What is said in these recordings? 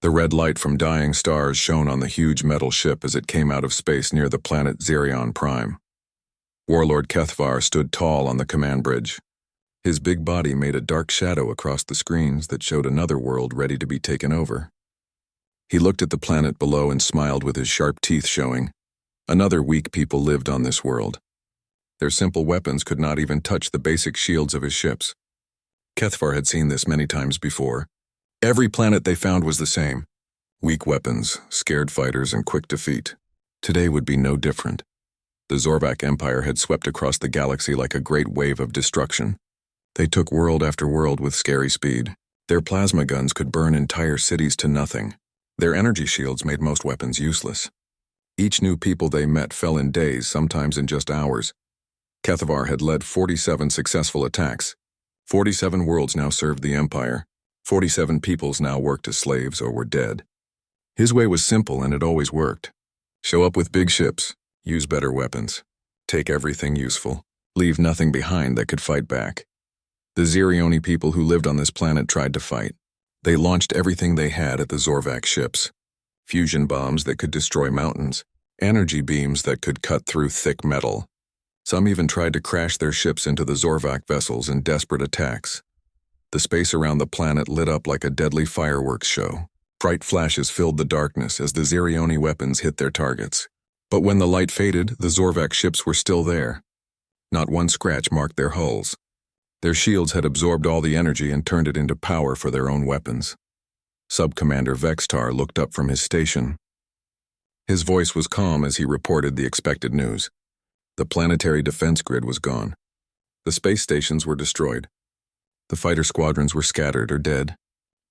The red light from dying stars shone on the huge metal ship as it came out of space near the planet Xerion Prime. Warlord Kethvar stood tall on the command bridge. His big body made a dark shadow across the screens that showed another world ready to be taken over. He looked at the planet below and smiled with his sharp teeth showing. Another weak people lived on this world. Their simple weapons could not even touch the basic shields of his ships. Kethvar had seen this many times before. Every planet they found was the same. Weak weapons, scared fighters, and quick defeat. Today would be no different. The Zorvak Empire had swept across the galaxy like a great wave of destruction. They took world after world with scary speed. Their plasma guns could burn entire cities to nothing. Their energy shields made most weapons useless. Each new people they met fell in days, sometimes in just hours. Kethvar had led 47 successful attacks. 47 worlds now served the Empire. 47 peoples now worked as slaves or were dead. His way was simple and it always worked. Show up with big ships, use better weapons, take everything useful, leave nothing behind that could fight back. The Xerioni people who lived on this planet tried to fight. They launched everything they had at the Zorvak ships. Fusion bombs that could destroy mountains, energy beams that could cut through thick metal. Some even tried to crash their ships into the Zorvak vessels in desperate attacks. The space around the planet lit up like a deadly fireworks show. Bright flashes filled the darkness as the Xerioni weapons hit their targets. But when the light faded, the Zorvak ships were still there. Not one scratch marked their hulls. Their shields had absorbed all the energy and turned it into power for their own weapons. Sub-Commander Vextar looked up from his station. His voice was calm as he reported the expected news. The planetary defense grid was gone. The space stations were destroyed. The fighter squadrons were scattered or dead.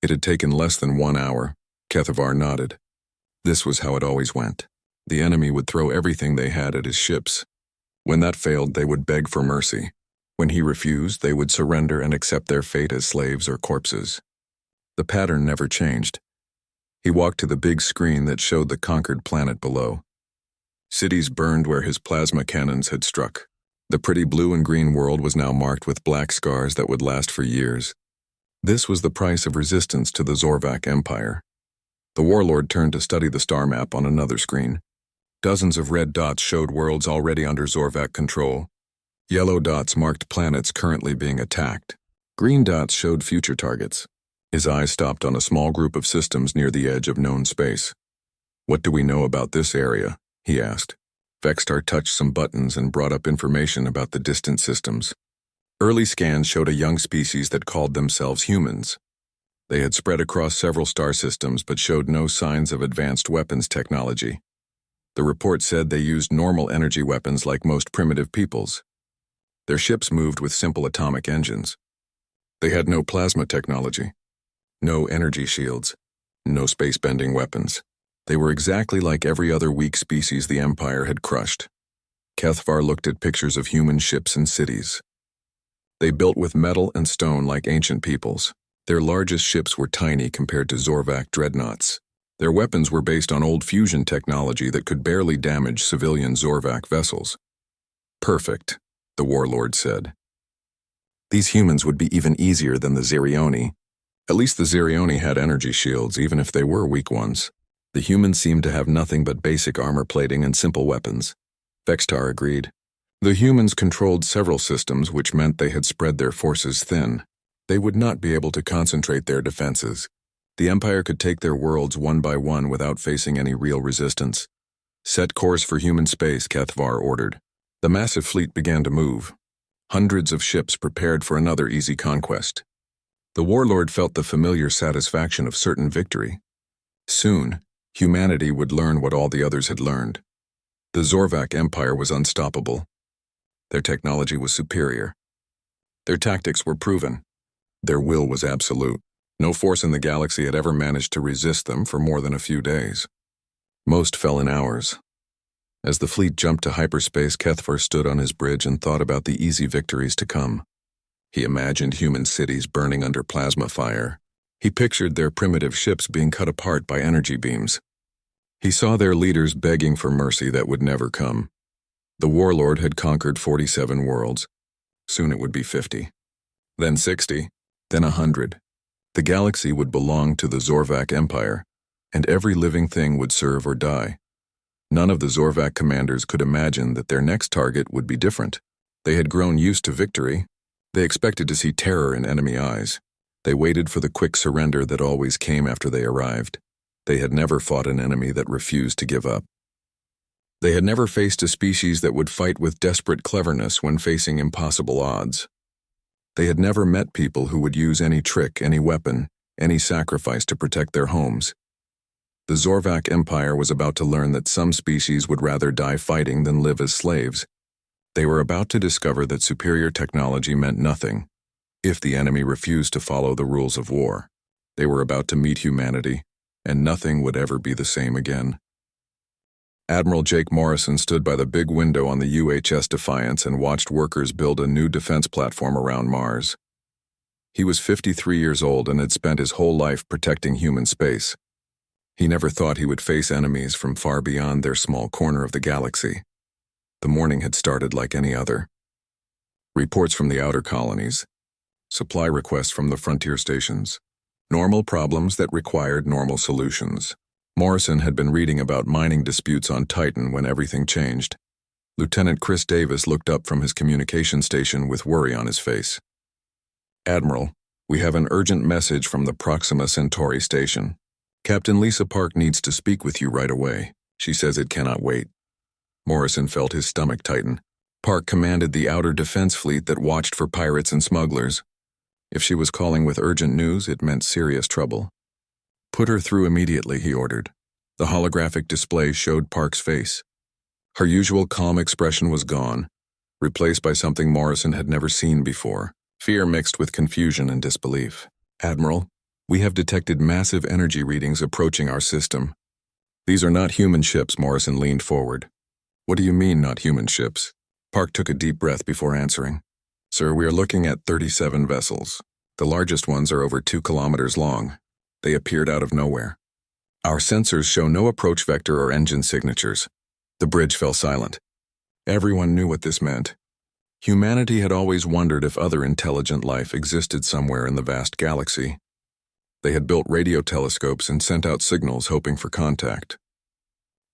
It had taken less than 1 hour. Kethvar nodded. This was how it always went. The enemy would throw everything they had at his ships. When that failed, they would beg for mercy. When he refused, they would surrender and accept their fate as slaves or corpses. The pattern never changed. He walked to the big screen that showed the conquered planet below. Cities burned where his plasma cannons had struck. The pretty blue and green world was now marked with black scars that would last for years. This was the price of resistance to the Zorvak Empire. The warlord turned to study the star map on another screen. Dozens of red dots showed worlds already under Zorvak control. Yellow dots marked planets currently being attacked. Green dots showed future targets. His eyes stopped on a small group of systems near the edge of known space. "What do we know about this area?" he asked. Vextar touched some buttons and brought up information about the distant systems. Early scans showed a young species that called themselves humans. They had spread across several star systems but showed no signs of advanced weapons technology. The report said they used normal energy weapons like most primitive peoples. Their ships moved with simple atomic engines. They had no plasma technology, no energy shields, no space-bending weapons. They were exactly like every other weak species the Empire had crushed. Kethvar looked at pictures of human ships and cities. They built with metal and stone like ancient peoples. Their largest ships were tiny compared to Zorvak dreadnoughts. Their weapons were based on old fusion technology that could barely damage civilian Zorvak vessels. "Perfect," the warlord said. "These humans would be even easier than the Xerioni. At least the Xerioni had energy shields, even if they were weak ones. The humans seemed to have nothing but basic armor plating and simple weapons." Vextar agreed. The humans controlled several systems, which meant they had spread their forces thin. They would not be able to concentrate their defenses. The Empire could take their worlds one by one without facing any real resistance. "Set course for human space," Kethvar ordered. The massive fleet began to move. Hundreds of ships prepared for another easy conquest. The warlord felt the familiar satisfaction of certain victory. Soon, humanity would learn what all the others had learned. The Zorvak Empire was unstoppable. Their technology was superior. Their tactics were proven. Their will was absolute. No force in the galaxy had ever managed to resist them for more than a few days. Most fell in hours. As the fleet jumped to hyperspace, Kethvar stood on his bridge and thought about the easy victories to come. He imagined human cities burning under plasma fire. He pictured their primitive ships being cut apart by energy beams. He saw their leaders begging for mercy that would never come. The warlord had conquered 47 worlds. Soon it would be 50. Then 60. Then 100. The galaxy would belong to the Zorvak Empire. and every living thing would serve or die. None of the Zorvak commanders could imagine that their next target would be different. They had grown used to victory. They expected to see terror in enemy eyes. They waited for the quick surrender that always came after they arrived. They had never fought an enemy that refused to give up. They had never faced a species that would fight with desperate cleverness when facing impossible odds. They had never met people who would use any trick, any weapon, any sacrifice to protect their homes. The Zorvak Empire was about to learn that some species would rather die fighting than live as slaves. They were about to discover that superior technology meant nothing if the enemy refused to follow the rules of war. They were about to meet humanity, and nothing would ever be the same again. Admiral Jake Morrison stood by the big window on the UHS Defiance and watched workers build a new defense platform around Mars. He was 53 years old and had spent his whole life protecting human space. He never thought he would face enemies from far beyond their small corner of the galaxy. The morning had started like any other. Reports from the outer colonies. Supply requests from the frontier stations. Normal problems that required normal solutions. Morrison had been reading about mining disputes on Titan when everything changed. Lieutenant Chris Davis looked up from his communication station with worry on his face. "Admiral, we have an urgent message from the Proxima Centauri station. Captain Lisa Park needs to speak with you right away. She says it cannot wait." Morrison felt his stomach tighten. Park commanded the outer defense fleet that watched for pirates and smugglers. If she was calling with urgent news, it meant serious trouble. "Put her through immediately," he ordered. The holographic display showed Park's face. Her usual calm expression was gone, replaced by something Morrison had never seen before, fear mixed with confusion and disbelief. "Admiral, we have detected massive energy readings approaching our system. These are not human ships," Morrison leaned forward. "What do you mean, not human ships?" Park took a deep breath before answering. "Sir, we are looking at 37 vessels. The largest ones are over 2 kilometers long. They appeared out of nowhere. Our sensors show no approach vector or engine signatures." The bridge fell silent. Everyone knew what this meant. Humanity had always wondered if other intelligent life existed somewhere in the vast galaxy. They had built radio telescopes and sent out signals hoping for contact.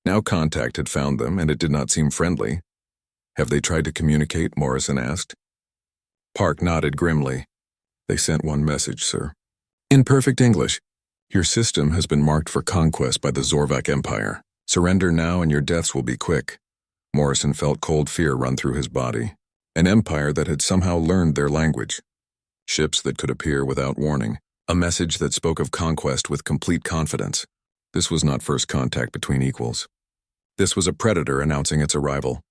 Now contact had found them, and it did not seem friendly. "Have they tried to communicate?" Morrison asked. Park nodded grimly. "They sent one message, sir. In perfect English. Your system has been marked for conquest by the Zorvak Empire. Surrender now and your deaths will be quick." Morrison felt cold fear run through his body. An empire that had somehow learned their language. Ships that could appear without warning. A message that spoke of conquest with complete confidence. This was not first contact between equals. This was a predator announcing its arrival.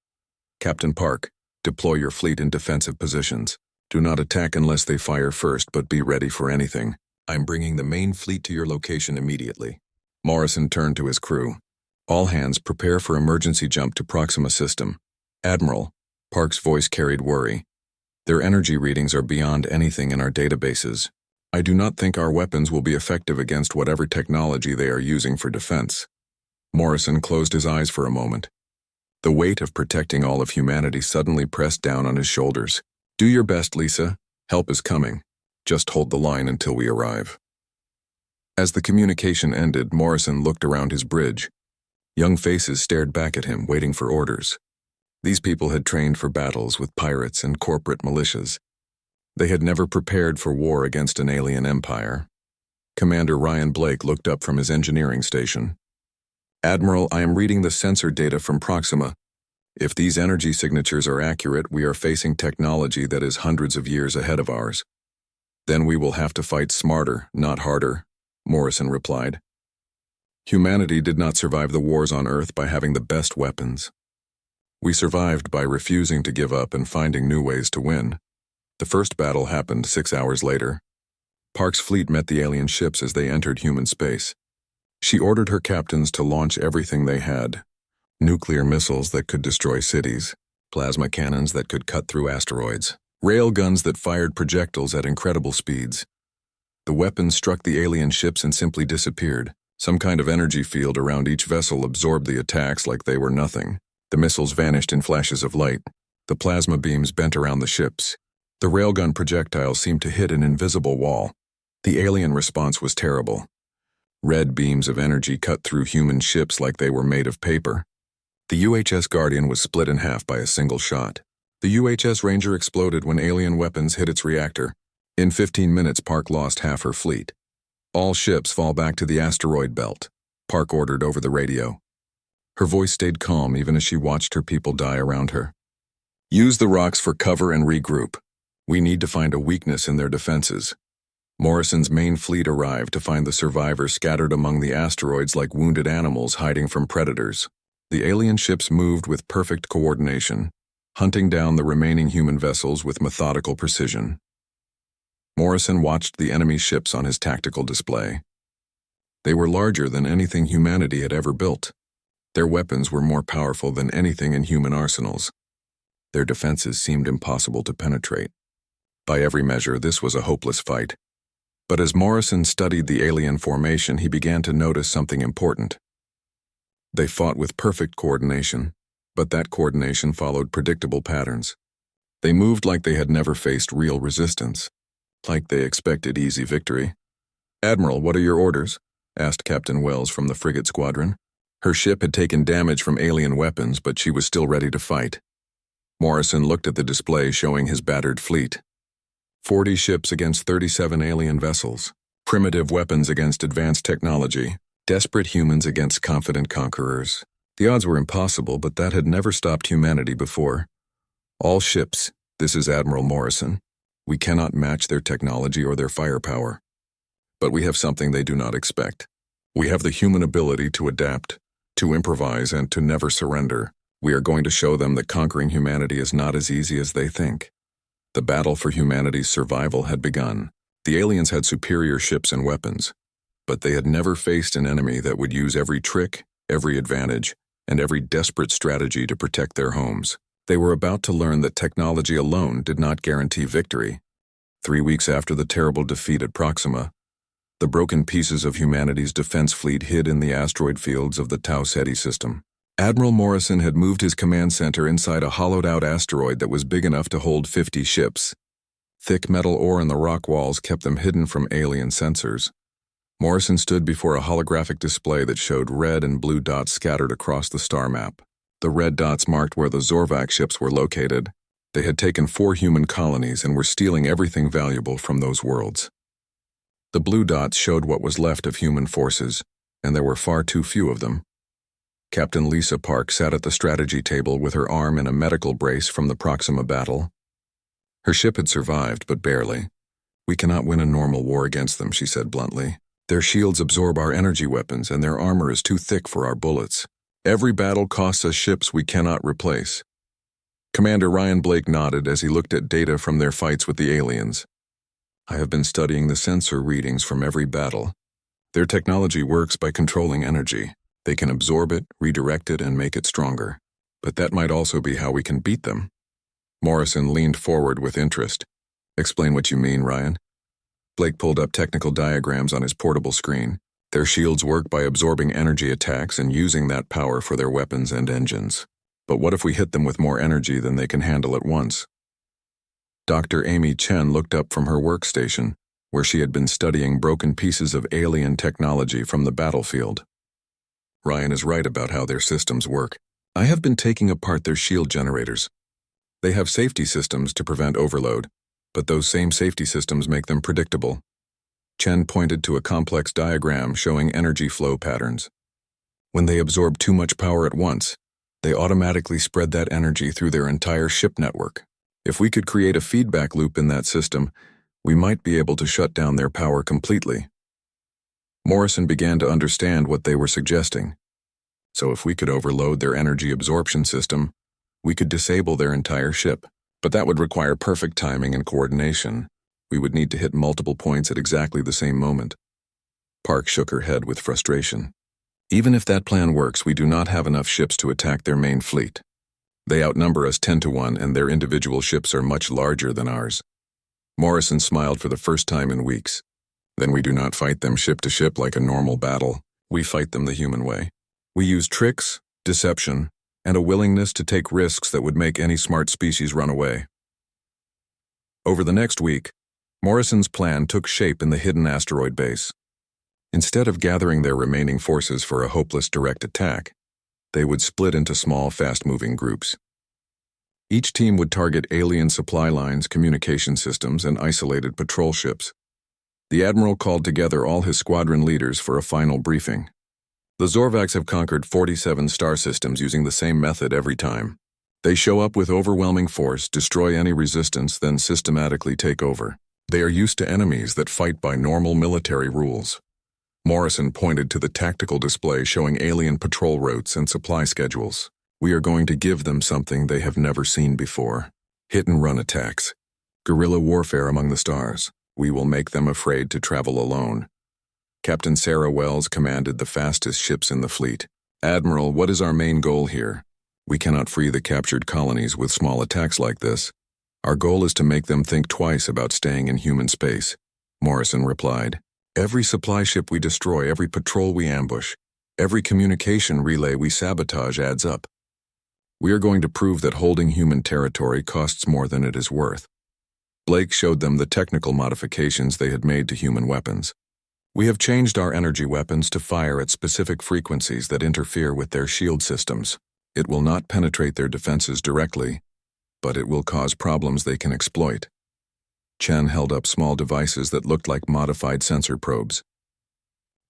"Captain Park, deploy your fleet in defensive positions. Do not attack unless they fire first, but be ready for anything. I'm bringing the main fleet to your location immediately." Morrison turned to his crew. "All hands prepare for emergency jump to Proxima system." "Admiral," Park's voice carried worry. "Their energy readings are beyond anything in our databases. I do not think our weapons will be effective against whatever technology they are using for defense." Morrison closed his eyes for a moment. The weight of protecting all of humanity suddenly pressed down on his shoulders. "Do your best, Lisa. Help is coming. Just hold the line until we arrive." As the communication ended, Morrison looked around his bridge. Young faces stared back at him, waiting for orders. These people had trained for battles with pirates and corporate militias. They had never prepared for war against an alien empire. Commander Ryan Blake looked up from his engineering station. "Admiral, I am reading the sensor data from Proxima. If these energy signatures are accurate, we are facing technology that is hundreds of years ahead of ours." "Then we will have to fight smarter, not harder," Morrison replied. "Humanity did not survive the wars on Earth by having the best weapons. We survived by refusing to give up and finding new ways to win." The first battle happened 6 hours later. Park's fleet met the alien ships as they entered human space. She ordered her captains to launch everything they had. Nuclear missiles that could destroy cities, plasma cannons that could cut through asteroids, rail guns that fired projectiles at incredible speeds. The weapons struck the alien ships and simply disappeared. Some kind of energy field around each vessel absorbed the attacks like they were nothing. The missiles vanished in flashes of light. The plasma beams bent around the ships. The railgun projectiles seemed to hit an invisible wall. The alien response was terrible. Red beams of energy cut through human ships like they were made of paper. The UHS Guardian was split in half by a single shot. The UHS Ranger exploded when alien weapons hit its reactor. In 15 minutes, Park lost half her fleet. All ships fall back to the asteroid belt, Park ordered over the radio. Her voice stayed calm even as she watched her people die around her. Use the rocks for cover and regroup. We need to find a weakness in their defenses. Morrison's main fleet arrived to find the survivors scattered among the asteroids like wounded animals hiding from predators. The alien ships moved with perfect coordination, hunting down the remaining human vessels with methodical precision. Morrison watched the enemy ships on his tactical display. They were larger than anything humanity had ever built. Their weapons were more powerful than anything in human arsenals. Their defenses seemed impossible to penetrate. By every measure, this was a hopeless fight. But as Morrison studied the alien formation, he began to notice something important. They fought with perfect coordination, but that coordination followed predictable patterns. They moved like they had never faced real resistance, like they expected easy victory. "Admiral, what are your orders?" asked Captain Wells from the frigate squadron. Her ship had taken damage from alien weapons, but she was still ready to fight. Morrison looked at the display showing his battered fleet. 40 ships against 37 alien vessels. Primitive weapons against advanced technology. Desperate humans against confident conquerors. The odds were impossible, but that had never stopped humanity before. "All ships, this is Admiral Morrison. We cannot match their technology or their firepower. But we have something they do not expect. We have the human ability to adapt, to improvise, and to never surrender. We are going to show them that conquering humanity is not as easy as they think." The battle for humanity's survival had begun. The aliens had superior ships and weapons, but they had never faced an enemy that would use every trick, every advantage, and every desperate strategy to protect their homes. They were about to learn that technology alone did not guarantee victory. 3 weeks after the terrible defeat at Proxima, the broken pieces of humanity's defense fleet hid in the asteroid fields of the Tau Ceti system. Admiral Morrison had moved his command center inside a hollowed-out asteroid that was big enough to hold 50 ships. Thick metal ore in the rock walls kept them hidden from alien sensors. Morrison stood before a holographic display that showed red and blue dots scattered across the star map. The red dots marked where the Zorvak ships were located. They had taken 4 human colonies and were stealing everything valuable from those worlds. The blue dots showed what was left of human forces, and there were far too few of them. Captain Lisa Park sat at the strategy table with her arm in a medical brace from the Proxima battle. Her ship had survived, but barely. "We cannot win a normal war against them," she said bluntly. "Their shields absorb our energy weapons, and their armor is too thick for our bullets. Every battle costs us ships we cannot replace." Commander Ryan Blake nodded as he looked at data from their fights with the aliens. "I have been studying the sensor readings from every battle. Their technology works by controlling energy. They can absorb it, redirect it, and make it stronger. But that might also be how we can beat them." Morrison leaned forward with interest. "Explain what you mean, Ryan." Blake pulled up technical diagrams on his portable screen. "Their shields work by absorbing energy attacks and using that power for their weapons and engines. But what if we hit them with more energy than they can handle at once?" Dr. Amy Chen looked up from her workstation, where she had been studying broken pieces of alien technology from the battlefield. "Ryan is right about how their systems work. I have been taking apart their shield generators. They have safety systems to prevent overload, but those same safety systems make them predictable." Chen pointed to a complex diagram showing energy flow patterns. "When they absorb too much power at once, they automatically spread that energy through their entire ship network. If we could create a feedback loop in that system, we might be able to shut down their power completely." Morrison began to understand what they were suggesting. So if we could overload their energy absorption system, we could disable their entire ship. But that would require perfect timing and coordination. We would need to hit multiple points at exactly the same moment. Park shook her head with frustration. "Even if that plan works, we do not have enough ships to attack their main fleet. They outnumber us 10 to 1, and their individual ships are much larger than ours." Morrison smiled for the first time in weeks. "Then we do not fight them ship to ship like a normal battle. We fight them the human way. We use tricks, deception, and a willingness to take risks that would make any smart species run away." Over the next week, Morrison's plan took shape in the hidden asteroid base. Instead of gathering their remaining forces for a hopeless direct attack, they would split into small, fast-moving groups. Each team would target alien supply lines, communication systems, and isolated patrol ships. The Admiral called together all his squadron leaders for a final briefing. The Zorvacs have conquered 47 star systems using the same method every time. They show up with overwhelming force, destroy any resistance, then systematically take over. They are used to enemies that fight by normal military rules. Morrison pointed to the tactical display showing alien patrol routes and supply schedules. We are going to give them something they have never seen before. Hit-and-run attacks. Guerrilla warfare among the stars. We will make them afraid to travel alone. Captain Sarah Wells commanded the fastest ships in the fleet. Admiral, what is our main goal here? We cannot free the captured colonies with small attacks like this. Our goal is to make them think twice about staying in human space. Morrison replied. Every supply ship we destroy, every patrol we ambush, every communication relay we sabotage adds up. We are going to prove that holding human territory costs more than it is worth. Blake showed them the technical modifications they had made to human weapons. We have changed our energy weapons to fire at specific frequencies that interfere with their shield systems. It will not penetrate their defenses directly, but it will cause problems they can exploit. Chen held up small devices that looked like modified sensor probes.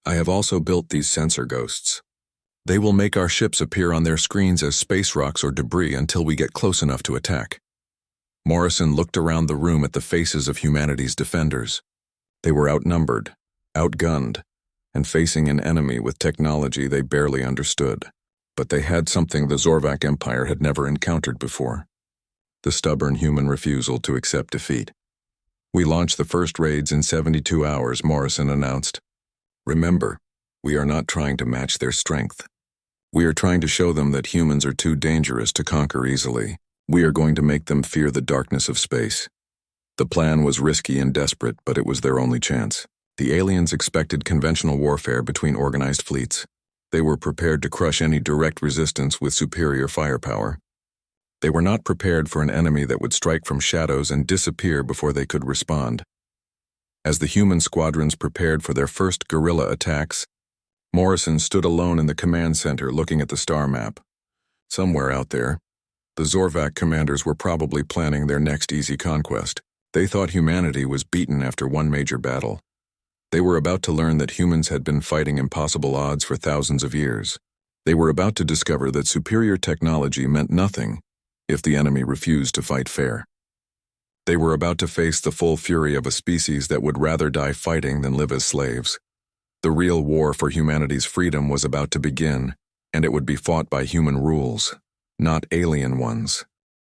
I have also built these sensor ghosts. They will make our ships appear on their screens as space rocks or debris until we get close enough to attack. Morrison looked around the room at the faces of humanity's defenders. They were outnumbered, outgunned, and facing an enemy with technology they barely understood. But they had something the Zorvac Empire had never encountered before: the stubborn human refusal to accept defeat. We launched the first raids in 72 hours, Morrison announced. Remember, we are not trying to match their strength. We are trying to show them that humans are too dangerous to conquer easily. We are going to make them fear the darkness of space. The plan was risky and desperate, but it was their only chance. The aliens expected conventional warfare between organized fleets. They were prepared to crush any direct resistance with superior firepower. They were not prepared for an enemy that would strike from shadows and disappear before they could respond. As the human squadrons prepared for their first guerrilla attacks, Morrison stood alone in the command center looking at the star map. Somewhere out there, the Zorvac commanders were probably planning their next easy conquest. They thought humanity was beaten after one major battle. They were about to learn that humans had been fighting impossible odds for thousands of years. They were about to discover that superior technology meant nothing if the enemy refused to fight fair. They were about to face the full fury of a species that would rather die fighting than live as slaves. The real war for humanity's freedom was about to begin, and it would be fought by human rules, not alien ones.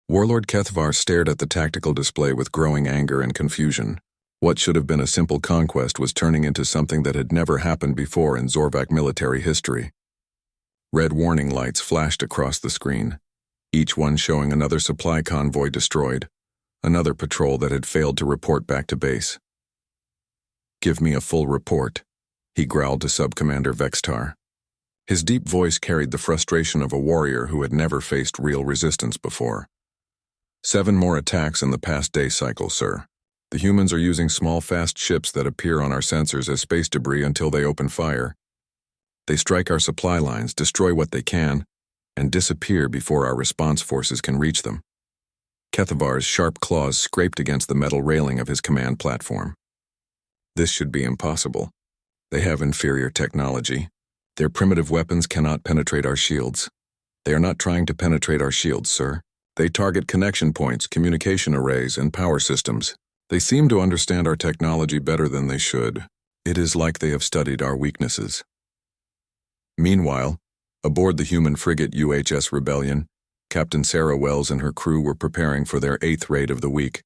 Warlord Kethvar stared at the tactical display with growing anger and confusion. What should have been a simple conquest was turning into something that had never happened before in Zorvac military history. Red warning lights flashed across the screen, each one showing another supply convoy destroyed, another patrol that had failed to report back to base. Give me a full report, he growled to Subcommander Vextar. His deep voice carried the frustration of a warrior who had never faced real resistance before. 7 more attacks in the past day cycle, sir. The humans are using small, fast ships that appear on our sensors as space debris until they open fire. They strike our supply lines, destroy what they can, and disappear before our response forces can reach them. Kethavar's sharp claws scraped against the metal railing of his command platform. This should be impossible. They have inferior technology. Their primitive weapons cannot penetrate our shields. They are not trying to penetrate our shields, sir. They target connection points, communication arrays, and power systems. They seem to understand our technology better than they should. It is like they have studied our weaknesses. Meanwhile, aboard the human frigate UHS Rebellion, Captain Sarah Wells and her crew were preparing for their 8th raid of the week.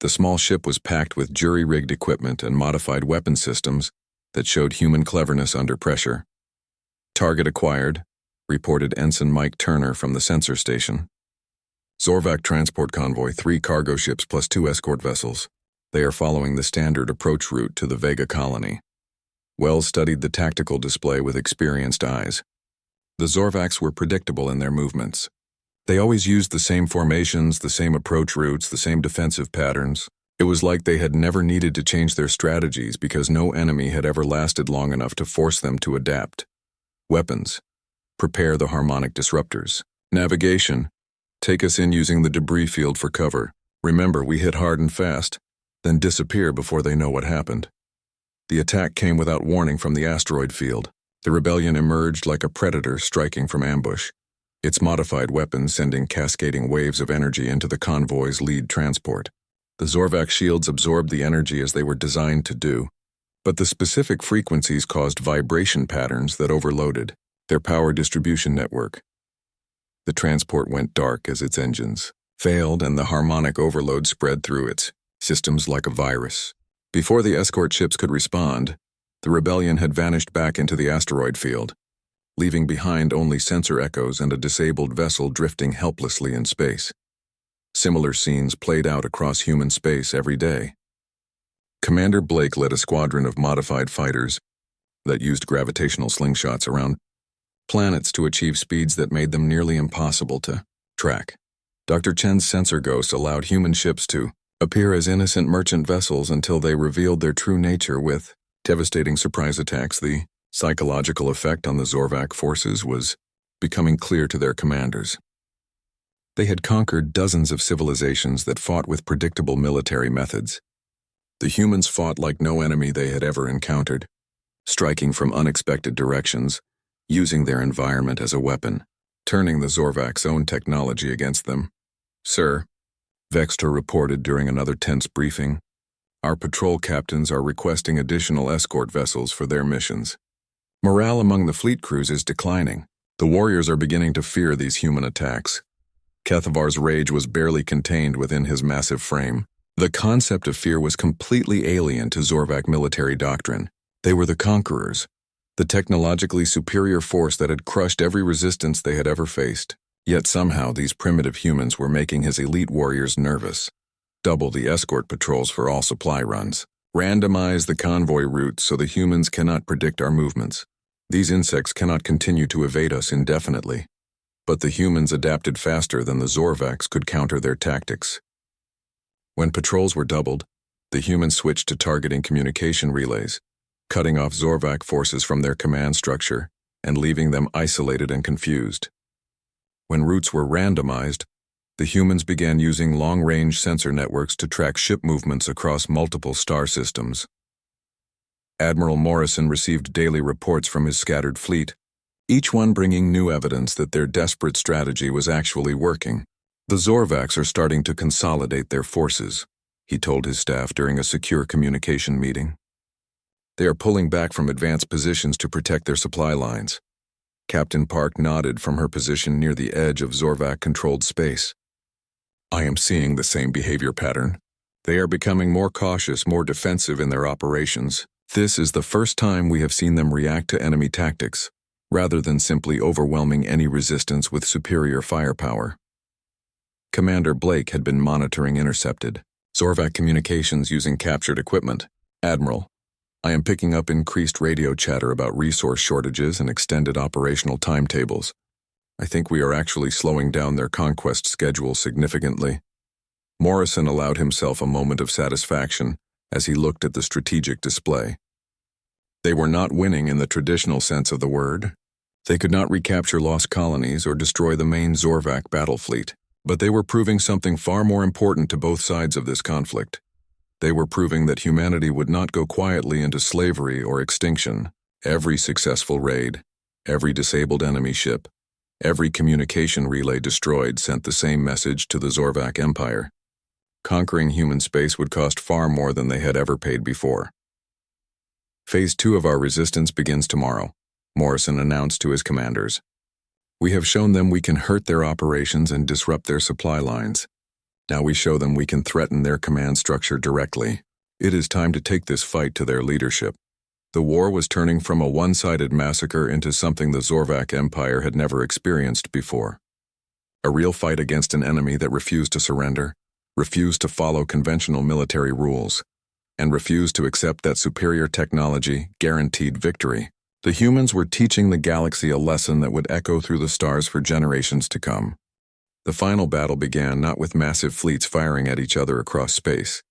The small ship was packed with jury-rigged equipment and modified weapon systems that showed human cleverness under pressure. Target acquired, reported Ensign Mike Turner from the sensor station. Zorvac transport convoy, 3 cargo ships plus 2 escort vessels. They are following the standard approach route to the Vega colony. Wells studied the tactical display with experienced eyes. The Zorvacs were predictable in their movements. They always used the same formations, the same approach routes, the same defensive patterns. It was like they had never needed to change their strategies because no enemy had ever lasted long enough to force them to adapt. Weapons. Prepare the harmonic disruptors. Navigation. Take us in using the debris field for cover. Remember, we hit hard and fast, then disappear before they know what happened. The attack came without warning from the asteroid field. The rebellion emerged like a predator striking from ambush, its modified weapons sending cascading waves of energy into the convoy's lead transport. The Zorvak shields absorbed the energy as they were designed to do, but the specific frequencies caused vibration patterns that overloaded their power distribution network. The transport went dark as its engines failed and the harmonic overload spread through its systems like a virus. Before the escort ships could respond, the rebellion had vanished back into the asteroid field, leaving behind only sensor echoes and a disabled vessel drifting helplessly in space. Similar scenes played out across human space every day. Commander Blake led a squadron of modified fighters that used gravitational slingshots around planets to achieve speeds that made them nearly impossible to track. Dr. Chen's sensor ghosts allowed human ships to appear as innocent merchant vessels until they revealed their true nature with devastating surprise attacks. The psychological effect on the Zorvak forces was becoming clear to their commanders. They had conquered dozens of civilizations that fought with predictable military methods. The humans fought like no enemy they had ever encountered, striking from unexpected directions, using their environment as a weapon, turning the Zorvak's own technology against them. "Sir," Vexter reported during another tense briefing, "our patrol captains are requesting additional escort vessels for their missions. Morale among the fleet crews is declining. The warriors are beginning to fear these human attacks." Kethavar's rage was barely contained within his massive frame. The concept of fear was completely alien to Zorvak military doctrine. They were the conquerors, the technologically superior force that had crushed every resistance they had ever faced. Yet somehow these primitive humans were making his elite warriors nervous. Double the escort patrols for all supply runs. Randomize the convoy routes so the humans cannot predict our movements. These insects cannot continue to evade us indefinitely. But the humans adapted faster than the Zorvaks could counter their tactics. When patrols were doubled, the humans switched to targeting communication relays, cutting off Zorvak forces from their command structure and leaving them isolated and confused. When routes were randomized, the humans began using long-range sensor networks to track ship movements across multiple star systems. Admiral Morrison received daily reports from his scattered fleet, each one bringing new evidence that their desperate strategy was actually working. "The Zorvaks are starting to consolidate their forces," he told his staff during a secure communication meeting. "They are pulling back from advanced positions to protect their supply lines." Captain Park nodded from her position near the edge of Zorvak-controlled space. "I am seeing the same behavior pattern. They are becoming more cautious, more defensive in their operations. This is the first time we have seen them react to enemy tactics, rather than simply overwhelming any resistance with superior firepower." Commander Blake had been monitoring intercepted Zorvak communications using captured equipment. "Admiral, I am picking up increased radio chatter about resource shortages and extended operational timetables. I think we are actually slowing down their conquest schedule significantly." Morrison allowed himself a moment of satisfaction as he looked at the strategic display. They were not winning in the traditional sense of the word. They could not recapture lost colonies or destroy the main Zorvak battle fleet, but they were proving something far more important to both sides of this conflict. They were proving that humanity would not go quietly into slavery or extinction. Every successful raid, every disabled enemy ship, every communication relay destroyed sent the same message to the Zorvak Empire. Conquering human space would cost far more than they had ever paid before. "Phase 2 of our resistance begins tomorrow," Morrison announced to his commanders. "We have shown them we can hurt their operations and disrupt their supply lines. Now we show them we can threaten their command structure directly. It is time to take this fight to their leadership." The war was turning from a one-sided massacre into something the Zorvak Empire had never experienced before. A real fight against an enemy that refused to surrender, refused to follow conventional military rules, and refused to accept that superior technology guaranteed victory. The humans were teaching the galaxy a lesson that would echo through the stars for generations to come. The final battle began not with massive fleets firing at each other across space.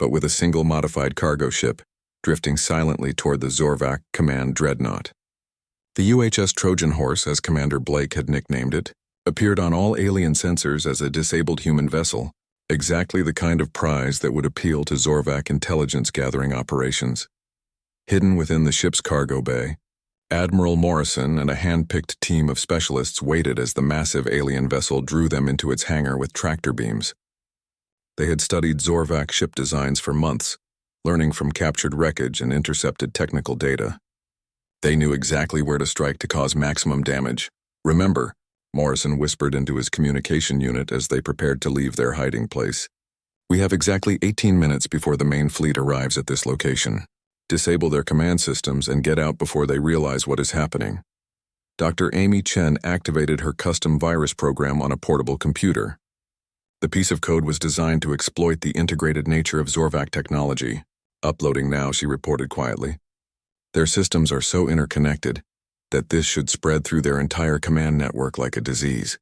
but with a single modified cargo ship, drifting silently toward the Zorvak Command Dreadnought. The UHS Trojan Horse, as Commander Blake had nicknamed it, appeared on all alien sensors as a disabled human vessel, exactly the kind of prize that would appeal to Zorvak intelligence-gathering operations. Hidden within the ship's cargo bay, Admiral Morrison and a hand-picked team of specialists waited as the massive alien vessel drew them into its hangar with tractor beams. They had studied Zorvak ship designs for months, learning from captured wreckage and intercepted technical data. They knew exactly where to strike to cause maximum damage. "Remember," Morrison whispered into his communication unit as they prepared to leave their hiding place. "We have exactly 18 minutes before the main fleet arrives at this location. Disable their command systems and get out before they realize what is happening." Dr. Amy Chen activated her custom virus program on a portable computer. The piece of code was designed to exploit the integrated nature of Zorvak technology. "Uploading now," she reported quietly. "Their systems are so interconnected that this should spread through their entire command network like a disease."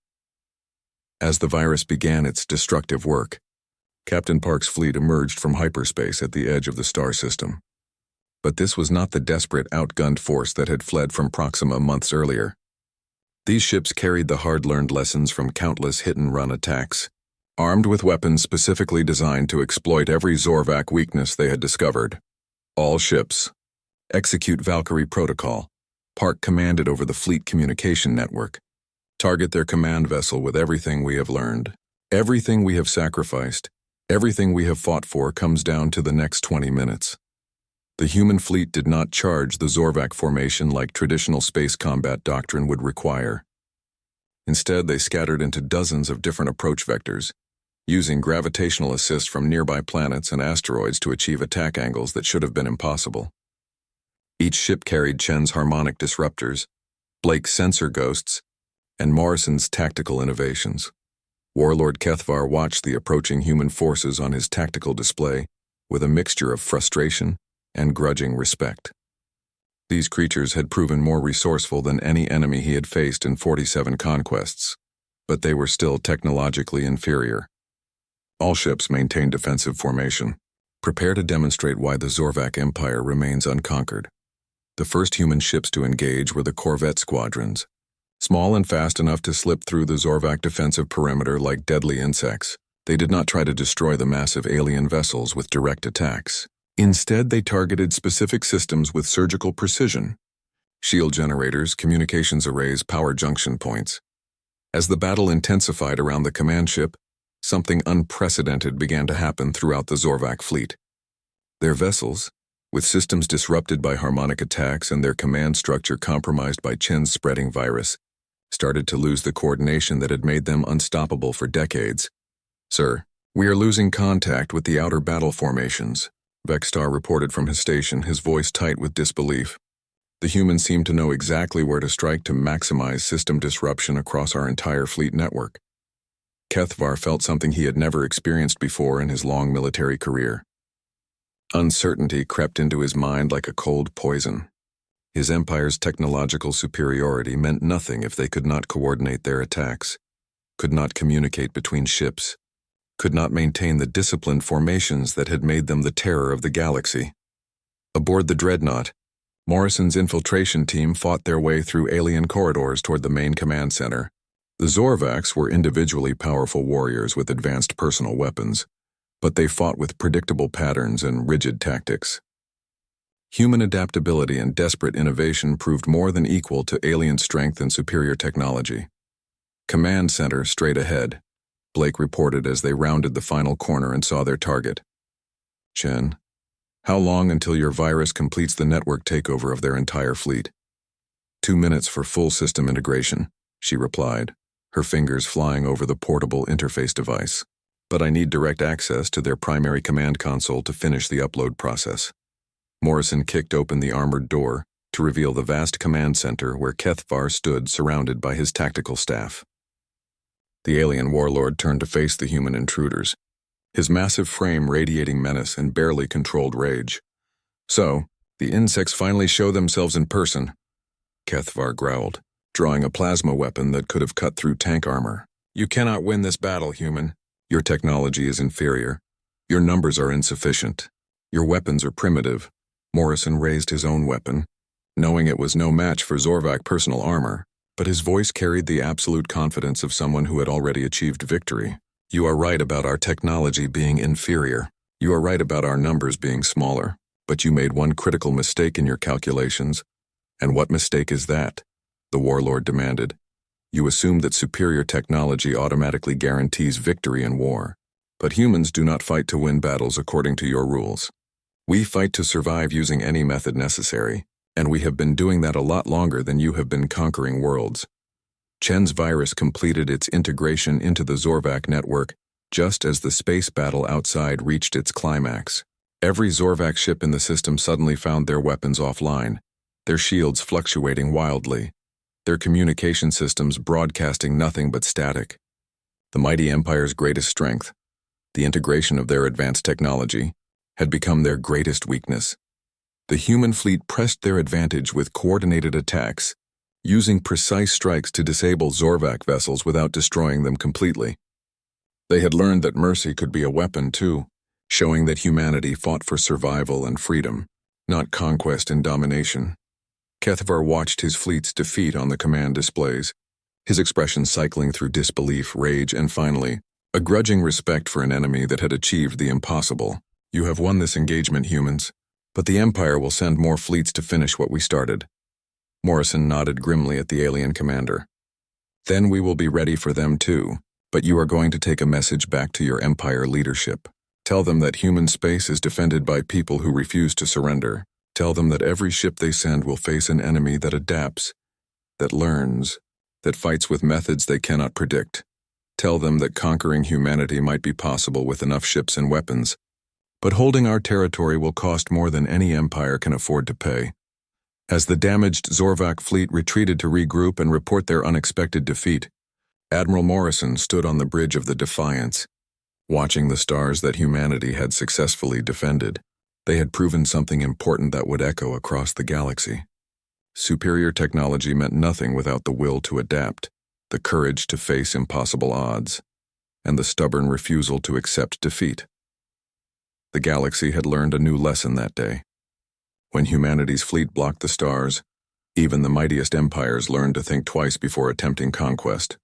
As the virus began its destructive work, Captain Park's fleet emerged from hyperspace at the edge of the star system. But this was not the desperate, outgunned force that had fled from Proxima months earlier. These ships carried the hard-learned lessons from countless hit-and-run attacks, armed with weapons specifically designed to exploit every Zorvak weakness they had discovered. "All ships, execute Valkyrie Protocol," Park commanded over the fleet communication network. "Target their command vessel with everything we have learned. Everything we have sacrificed, everything we have fought for comes down to the next 20 minutes." The human fleet did not charge the Zorvak formation like traditional space combat doctrine would require. Instead, they scattered into dozens of different approach vectors, using gravitational assist from nearby planets and asteroids to achieve attack angles that should have been impossible. Each ship carried Chen's harmonic disruptors, Blake's sensor ghosts, and Morrison's tactical innovations. Warlord Kethvar watched the approaching human forces on his tactical display with a mixture of frustration and grudging respect. These creatures had proven more resourceful than any enemy he had faced in 47 conquests, but they were still technologically inferior. All ships maintained defensive formation. Prepare to demonstrate why the Zorvak Empire remains unconquered. The first human ships to engage were the Corvette squadrons, small and fast enough to slip through the Zorvak defensive perimeter like deadly insects. They did not try to destroy the massive alien vessels with direct attacks. Instead, they targeted specific systems with surgical precision: shield generators, communications arrays, power junction points. As the battle intensified around the command ship, something unprecedented began to happen throughout the Zorvak fleet. Their vessels, with systems disrupted by harmonic attacks and their command structure compromised by Chen's spreading virus, started to lose the coordination that had made them unstoppable for decades. "Sir, we are losing contact with the outer battle formations," Vexstar reported from his station, his voice tight with disbelief. "The humans seem to know exactly where to strike to maximize system disruption across our entire fleet network." Kethvar felt something he had never experienced before in his long military career. Uncertainty crept into his mind like a cold poison. His empire's technological superiority meant nothing if they could not coordinate their attacks, could not communicate between ships, could not maintain the disciplined formations that had made them the terror of the galaxy. Aboard the Dreadnought, Morrison's infiltration team fought their way through alien corridors toward the main command center. The Zorvaks were individually powerful warriors with advanced personal weapons, but they fought with predictable patterns and rigid tactics. Human adaptability and desperate innovation proved more than equal to alien strength and superior technology. "Command center straight ahead," Blake reported as they rounded the final corner and saw their target. "Chen, how long until your virus completes the network takeover of their entire fleet?" 2 minutes for full system integration," she replied, her fingers flying over the portable interface device. "But I need direct access to their primary command console to finish the upload process." Morrison kicked open the armored door to reveal the vast command center where Kethvar stood surrounded by his tactical staff. The alien warlord turned to face the human intruders, his massive frame radiating menace and barely controlled rage. "So, the insects finally show themselves in person," Kethvar growled, drawing a plasma weapon that could have cut through tank armor. "You cannot win this battle, human. Your technology is inferior. Your numbers are insufficient. Your weapons are primitive. Morrison raised his own weapon, knowing it was no match for Zorvac personal armor, but his voice carried the absolute confidence of someone who had already achieved victory. You are right about our technology being inferior. You are right about our numbers being smaller, but you made one critical mistake in your calculations. And what mistake is that? The warlord demanded. You assumed that superior technology automatically guarantees victory in war. But humans do not fight to win battles according to your rules. We fight to survive using any method necessary, and we have been doing that a lot longer than you have been conquering worlds. Chen's virus completed its integration into the Zorvac network just as the space battle outside reached its climax. Every Zorvac ship in the system suddenly found their weapons offline, their shields fluctuating wildly, their communication systems broadcasting nothing but static. The mighty Empire's greatest strength, the integration of their advanced technology, had become their greatest weakness. The human fleet pressed their advantage with coordinated attacks, using precise strikes to disable Zorvac vessels without destroying them completely. They had learned that mercy could be a weapon too, showing that humanity fought for survival and freedom, not conquest and domination. Kethvar watched his fleet's defeat on the command displays, his expression cycling through disbelief, rage, and finally, a grudging respect for an enemy that had achieved the impossible. You have won this engagement, humans, but the Empire will send more fleets to finish what we started. Morrison nodded grimly at the alien commander. Then we will be ready for them too, but you are going to take a message back to your Empire leadership. Tell them that human space is defended by people who refuse to surrender. Tell them that every ship they send will face an enemy that adapts, that learns, that fights with methods they cannot predict. Tell them that conquering humanity might be possible with enough ships and weapons, but holding our territory will cost more than any empire can afford to pay. As the damaged Zorvac fleet retreated to regroup and report their unexpected defeat, Admiral Morrison stood on the bridge of the Defiance, watching the stars that humanity had successfully defended. They had proven something important that would echo across the galaxy. Superior technology meant nothing without the will to adapt, the courage to face impossible odds, and the stubborn refusal to accept defeat. The galaxy had learned a new lesson that day. When humanity's fleet blocked the stars, even the mightiest empires learned to think twice before attempting conquest.